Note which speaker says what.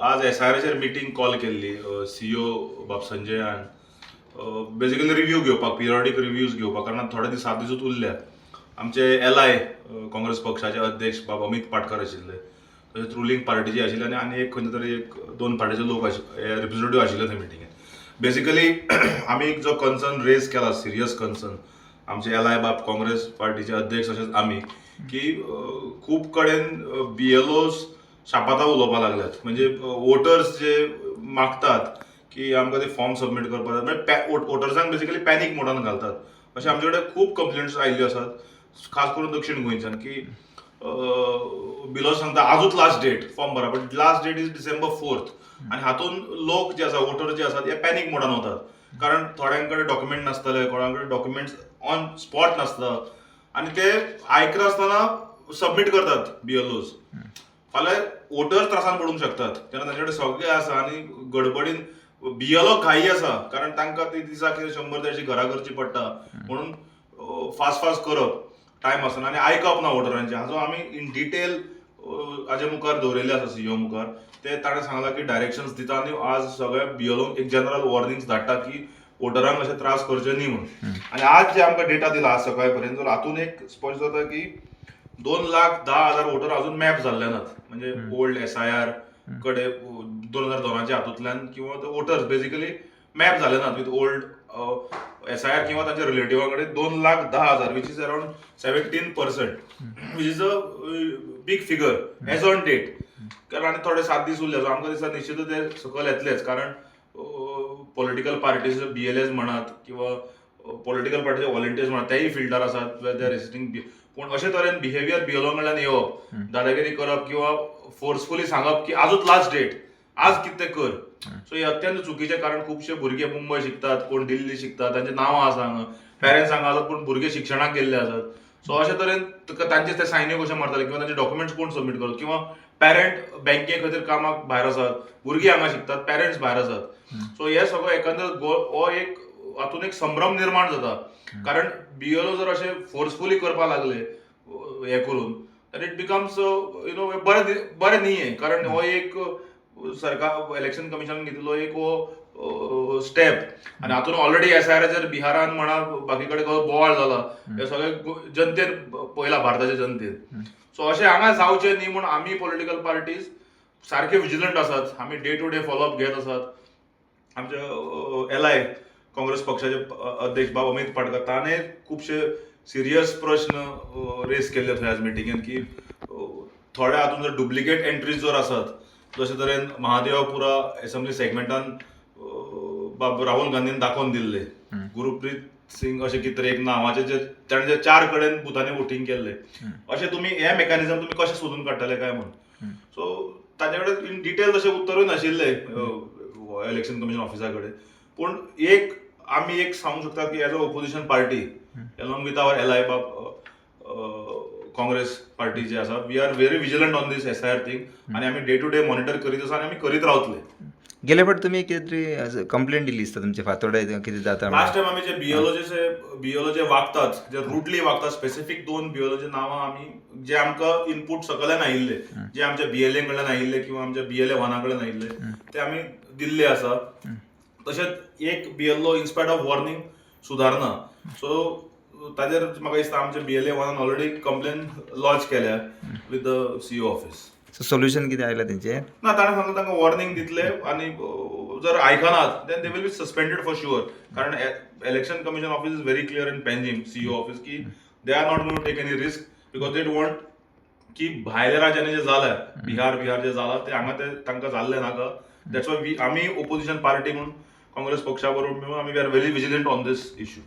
Speaker 1: आज SIRचेर meeting call केल्ली CEO बाब संजयान बेसिकली रिव्ह्यू घेवपाक पिरियॉडीक रिव्ह्यूज घेवपाक, कारण थोडे दीस 7 दिसूच उरल्या. आमचे LI काँग्रेस पक्षाचे अध्यक्ष बाब अमित पाटकर आशिल्ले, तशेंच रुलींग पार्टीचे आशिल्ले आनी एक खंय तरी 2 पार्टीचे लोक रिप्रेझेंटेटिव्ह आशिल्ले थंय मिटिंगेत. बेसिकली आमी जो कन्सर्न रेज केला, सिरियस कन्सर्न आमचे LI बाब काँग्रेस पार्टीचे अध्यक्ष तशेंच आमी, की खूब कडेन BLOs शापाता उलोवपाक लागल्यात. म्हणजे वोटर्स जे मागतात की आमकां ते फॉर्म सबमीट करपाक जाय, म्हणजे वोटर्सांक बेसिकली पॅनीक मोडान घालतात. अशें आमचे कडेन खूब कंप्लेंट्स आयिल्ल्यो आसात, खास करून दक्षिण गोंयच्यान, की बिलो सांगता आजूच लास्ट डेट फॉर्म भरप, but last date is December 4th. आनी हातून लोक जे आसा, वोटर जे आसात, हे पॅनीक मोडान वतात. कारण थोड्यां कडेन डॉक्युमेंट नासतले, कोणा कडेन डॉक्युमेंट्स ऑन स्पॉट नासता, आनी ते आयकना आसतना सबमीट करतात BLOs. फाल्यां वोटर्स त्रासान पडूंक शकतात, तेन्ना तांचे कडेन सगळें आसा आनी गडबडीन BLO घाई आसा, कारण तांकां ती दिसाक 100-150 घरां करची पडटा, म्हणून फास्ट करप टायम आसना आनी आयकप ना वोटरांचें. हाजो आमी इन डिटेल हाजे मुखार दवरिल्ले आसा, CEO मुखार. ते ताणें सांगलां की डायरेक्शन्स दिता आनी आज सगळ्या BLOंक एक जनरल वॉर्निंग्स धाडटा की वोटरांक अशे त्रास करचे न्ही म्हणून. आनी आज जे आमकां डेटा दिला आज सकाळी पर्यंत, हातून एक स्पश्ट जाता की 2,10,000 वोटर अजून मॅप जाल्ले नात. म्हणजे ओल्ड SIR कडे 2002च्या हातूंतल्यान किंवा वोटर्स बेसिकली मॅप जाले नात विथ ओल्ड SIR किंवा तांच्या रिलेटिव्हा कडेन. 2,10,000 which is around 17%, which is a big figure as on date. कारण आनी थोडे 7 दीस उरले, सो आमकां दिसता निश्चितूच ते सकयल येतलेच, कारण पॉलिटिकल पार्टीज BLAs म्हणत किंवा पॉलिटिकल पार्टीचे व्हॉलंटियर्स म्हणत, तेय फिल्डर आसात दे आर रेजिस्टिंग. पूण अशे तरेन बिहेवियर BLO कडल्यान येवप, दादागिरी करप किंवा फोर्सफुली सांगप की आजूच लास्ट डेट, आज कितें कर, सो हे अत्यंत चुकीचें. कारण खुबशे भुरगे मुंबय शिकतात, कोण दिल्ली शिकतात, तांची नांवां आसा हांगा, पेरंट्स हांगा आसात, पूण भुरगे शिक्षणाक गेल्ले आसात. सो अशे तरेन तांचे ते सायन्यो कशे मारताले किंवा तांचे डॉक्युमेंट्स कोण सबमीट करता, किंवा पेरंट बँके खातीर कामाक भायर आसात, भुरगीं हांगा शिकतात, पेरंट्स भायर आसात. सो हे सगळो एकंदर हो एक हातून एक संभ्रम निर्माण जाता. कारण BLO जर अशे फोर्सफुली करपाक लागले हे करून, तर इट बिकम्स बरें न्ही हें. कारण हो एक सरकार इलेक्शन कमिशनान घेतिल्लो एक हो स्टेप, आनी हातून ऑलरेडी SIRचेर बिहारान म्हणा बाकी कडेन बोवाळ जाला, हे सगळे जनतेन पळयला, भारताच्या जनतेन. सो अशें हांगा जावचें न्ही म्हूण आमी पॉलिटिकल पार्टीज सारखे विजिलंट आसात. आमी डे टू डे फॉलोअप घेत आसात. आमचे LI काँग्रेस पक्षाचे अध्यक्ष बाब अमित पाटकर, ताणें खुबशे सिरियस प्रश्न रेज केल्ले थंय आज मिटिंगेंत, की थोड्या हातून जर डुप्लिकेट एंट्रीज जर आसात, जशे तरेन महादेवापुरा असेंब्ली सेगमेंटान बाब राहुल गांधीन दाखोवन दिल्ले, गुरुप्रीत सिंग अशें कितें तरी एक नांवाचे जे ताणें जे 4 कडेन बुथांनी वोटींग केल्लें, अशें तुमी हे मेकॅनिझम तुमी कशें सोदून काडटले काय म्हणून. सो ताचे कडेन इन डिटेल अशें उत्तरूय नाशिल्लें इलेक्शन कमिशन ऑफिसा कडेन. पूण एक आमी एक सांगूंक शकतात की as a opposition party along with our LI Congress party जे आसा, we are very vigilant on this SIR thing, आनी आमी डे टू डे मॉनिटर करीत आसा आनी आमी करीत रावतले.
Speaker 2: गेले फावट तुमी कितें तरी कंप्लेंट दिली दिसता तुमचे फातोड्डे कितें जाता.
Speaker 1: लास्ट टायम आमी जे BLO जे वागतात, जे रूटली वागतात, स्पेसिफीक 2 BLOचे नांवां आमी, जे आमकां इनपूट सकयल्यान आयिल्ले, जे आमच्या BLA कडल्यान आयिल्ले किंवा आमच्या BLA 1 कडल्यान आयिल्ले, ते आमी दिल्ले आसा. तशेंच एक BLO इन्स्पायट ऑफ वॉर्निंग सुधारना. सो ताजेर म्हाका दिसता आमच्या BLA 1 ऑलरेडी कंप्लेन लॉन्च केल्या with the CEO office.
Speaker 2: So solution कितें आयलां तेंचें?
Speaker 1: ना, ताणें सांगलें तांकां वॉर्निंग दितले आनी जर आयकनात then they will be suspended for sure. कारण election commission office is very clear in Panjim, CEO office, की they are not going to take any risk, because they want की भायल्या राज्यांनी जे जाल्या, बिहार जे जाला, ते हांगा ते तांकां जाल्ले नाका. दॅट्स वाय आमी ओपोजिशन पार्टी म्हणून काँग्रेस पक्षा बरोबर मेळून आमी we are very vigilant on this issue.